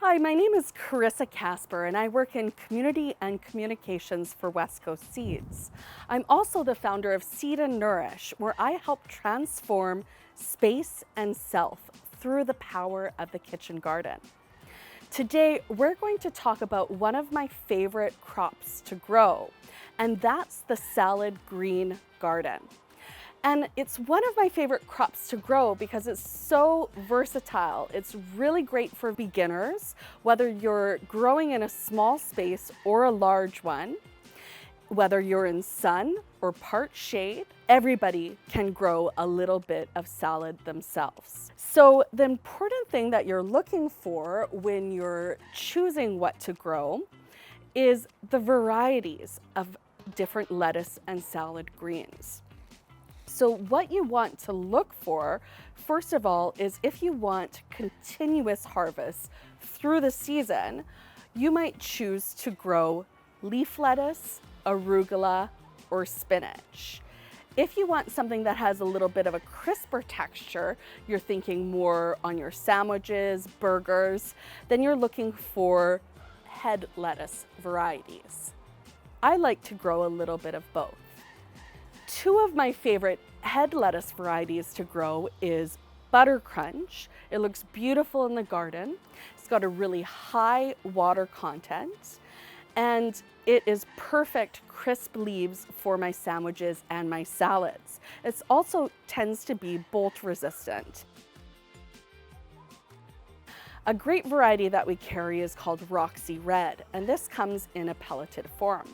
Hi, my name is Carissa Casper and I work in community and communications for West Coast Seeds. I'm also the founder of Seed and Nourish, where I help transform space and self through the power of the kitchen garden. Today, we're going to talk about one of my favorite crops to grow, and that's the salad green garden. And it's one of my favorite crops to grow because it's so versatile. It's really great for beginners, whether you're growing in a small space or a large one, whether you're in sun or part shade, everybody can grow a little bit of salad themselves. So the important thing that you're looking for when you're choosing what to grow is the varieties of different lettuce and salad greens. So what you want to look for, first of all, is if you want continuous harvest through the season, you might choose to grow leaf lettuce, arugula, or spinach. If you want something that has a little bit of a crisper texture, you're thinking more on your sandwiches, burgers, then you're looking for head lettuce varieties. I like to grow a little bit of both. Two of my favorite head lettuce varieties to grow is Buttercrunch. It looks beautiful in the garden. It's got a really high water content, and it is perfect crisp leaves for my sandwiches and my salads. It also tends to be bolt resistant. A great variety that we carry is called Roxy Red, and this comes in a pelleted form.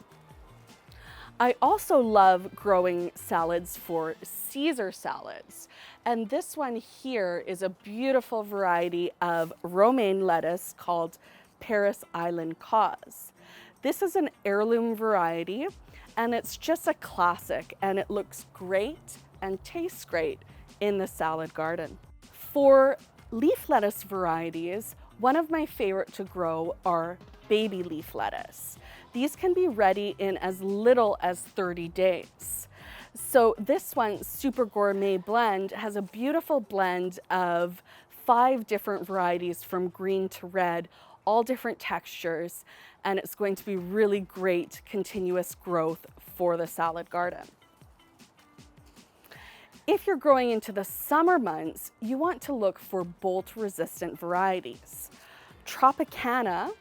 I also love growing salads for Caesar salads. And this one here is a beautiful variety of romaine lettuce called Parris Island Cos. This is an heirloom variety, and it's just a classic, and it looks great and tastes great in the salad garden. For leaf lettuce varieties, one of my favorite to grow are baby leaf lettuce. These can be ready in as little as 30 days. So this one, Super Gourmet Blend, has a beautiful blend of 5 different varieties from green to red, all different textures, and it's going to be really great continuous growth for the salad garden. If you're growing into the summer months, you want to look for bolt-resistant varieties. Tropicana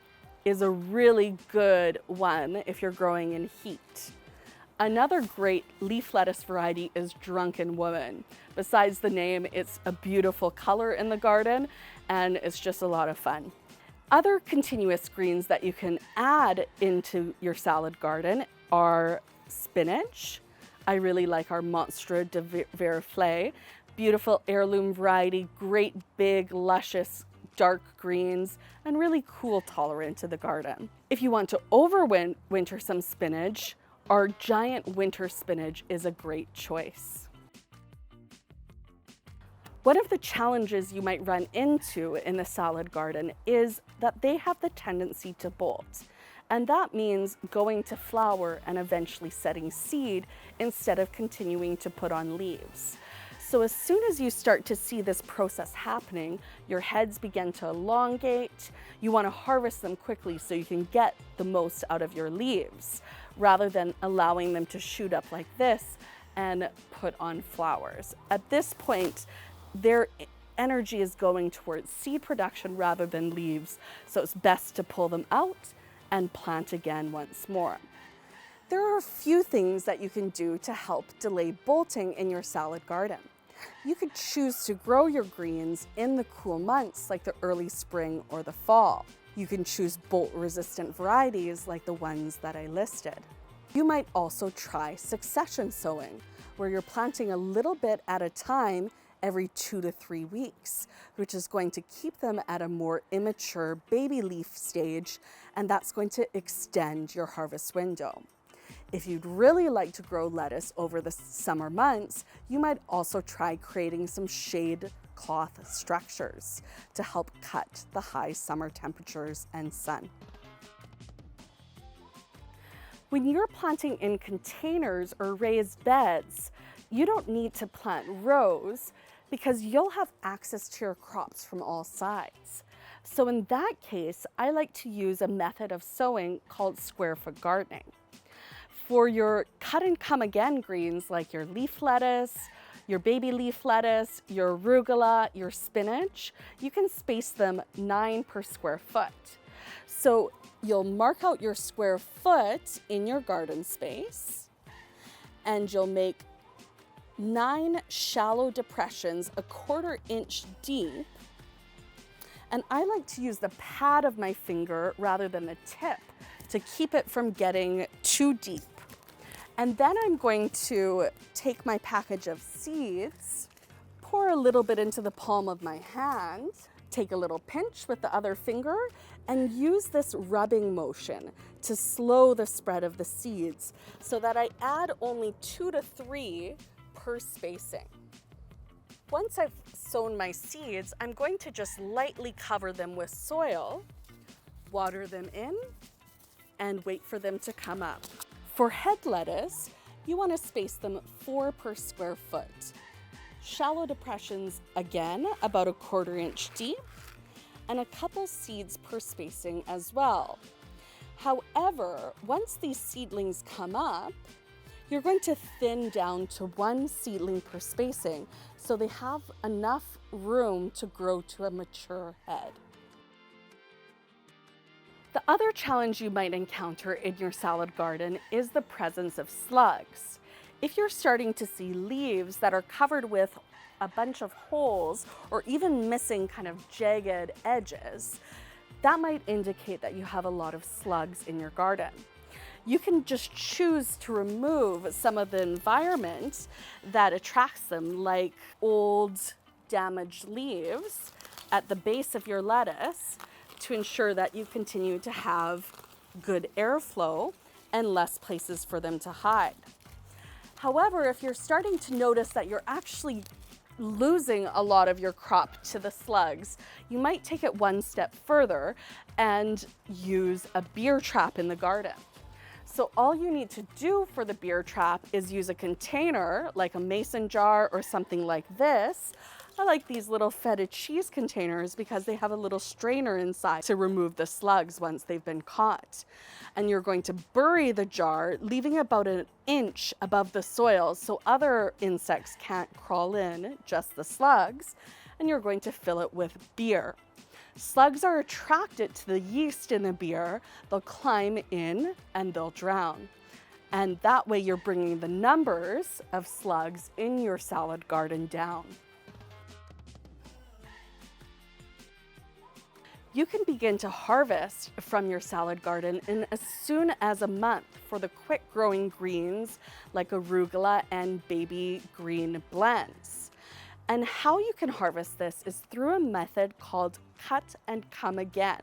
is a really good one if you're growing in heat. Another great leaf lettuce variety is Drunken Woman. Besides the name, it's a beautiful color in the garden, and it's just a lot of fun. Other continuous greens that you can add into your salad garden are spinach. I really like our Monstreux De Viroflay. Beautiful heirloom variety, great big luscious dark greens, and really cool tolerant to the garden. If you want to overwinter some spinach, our giant winter spinach is a great choice. One of the challenges you might run into in the salad garden is that they have the tendency to bolt. And that means going to flower and eventually setting seed instead of continuing to put on leaves. So as soon as you start to see this process happening, your heads begin to elongate. You want to harvest them quickly so you can get the most out of your leaves, rather than allowing them to shoot up like this and put on flowers. At this point, their energy is going towards seed production rather than leaves, so it's best to pull them out and plant again once more. There are a few things that you can do to help delay bolting in your salad garden. You could choose to grow your greens in the cool months like the early spring or the fall. You can choose bolt-resistant varieties like the ones that I listed. You might also try succession sowing, where you're planting a little bit at a time every 2 to 3 weeks, which is going to keep them at a more immature baby leaf stage, and that's going to extend your harvest window. If you'd really like to grow lettuce over the summer months, you might also try creating some shade cloth structures to help cut the high summer temperatures and sun. When you're planting in containers or raised beds, you don't need to plant rows because you'll have access to your crops from all sides. So in that case, I like to use a method of sowing called square foot gardening. For your cut and come again greens like your leaf lettuce, your baby leaf lettuce, your arugula, your spinach, you can space them 9 per square foot. So you'll mark out your square foot in your garden space, and you'll make 9 shallow depressions, a 1/4 inch deep. And I like to use the pad of my finger rather than the tip to keep it from getting too deep. And then I'm going to take my package of seeds, pour a little bit into the palm of my hand, take a little pinch with the other finger, and use this rubbing motion to slow the spread of the seeds so that I add only 2 to 3 per spacing. Once I've sown my seeds, I'm going to just lightly cover them with soil, water them in, and wait for them to come up. For head lettuce, you want to space them 4 per square foot. Shallow depressions, again, about a 1/4 inch deep, and a couple seeds per spacing as well. However, once these seedlings come up, you're going to thin down to 1 seedling per spacing so they have enough room to grow to a mature head. The other challenge you might encounter in your salad garden is the presence of slugs. If you're starting to see leaves that are covered with a bunch of holes or even missing kind of jagged edges, that might indicate that you have a lot of slugs in your garden. You can just choose to remove some of the environment that attracts them, like old, damaged leaves at the base of your lettuce, to ensure that you continue to have good airflow and less places for them to hide. However, if you're starting to notice that you're actually losing a lot of your crop to the slugs, you might take it one step further and use a beer trap in the garden. So all you need to do for the beer trap is use a container like a mason jar or something like this. I like these little feta cheese containers because they have a little strainer inside to remove the slugs once they've been caught. And you're going to bury the jar, leaving about 1 inch above the soil so other insects can't crawl in, just the slugs. And you're going to fill it with beer. Slugs are attracted to the yeast in the beer. They'll climb in and they'll drown. And that way you're bringing the numbers of slugs in your salad garden down. You can begin to harvest from your salad garden in as soon as a month for the quick growing greens like arugula and baby green blends. And how you can harvest this is through a method called cut and come again.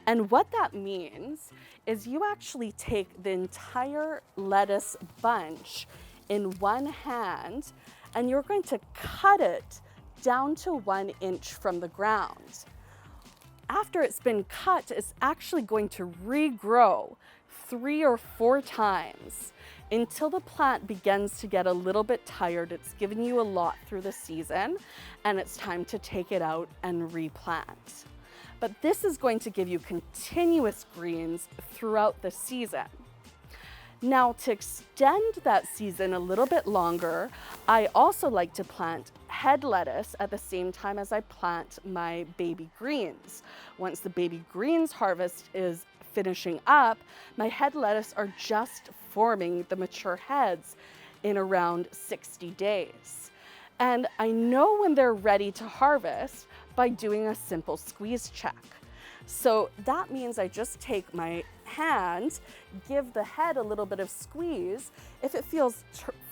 And what that means is you actually take the entire lettuce bunch in one hand and you're going to cut it down to 1 inch from the ground. After it's been cut, it's actually going to regrow 3 or 4 times until the plant begins to get a little bit tired. It's given you a lot through the season, and it's time to take it out and replant. But this is going to give you continuous greens throughout the season. Now, to extend that season a little bit longer, I also like to plant head lettuce at the same time as I plant my baby greens. Once the baby greens harvest is finishing up, my head lettuce are just forming the mature heads in around 60 days. And I know when they're ready to harvest by doing a simple squeeze check. So that means I just take my hand, give the head a little bit of squeeze. If it feels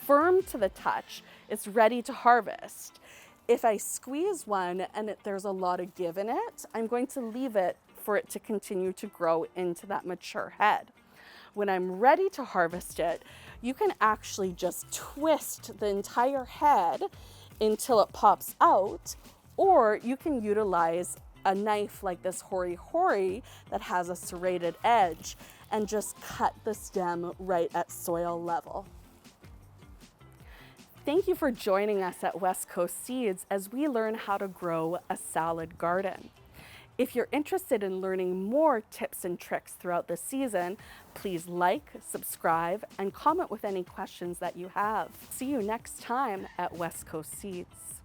firm to the touch, it's ready to harvest. If I squeeze one and there's a lot of give in it, I'm going to leave it for it to continue to grow into that mature head. When I'm ready to harvest it, you can actually just twist the entire head until it pops out, or you can utilize a knife like this hori-hori that has a serrated edge and just cut the stem right at soil level. Thank you for joining us at West Coast Seeds as we learn how to grow a salad garden. If you're interested in learning more tips and tricks throughout the season, please like, subscribe, and comment with any questions that you have. See you next time at West Coast Seeds.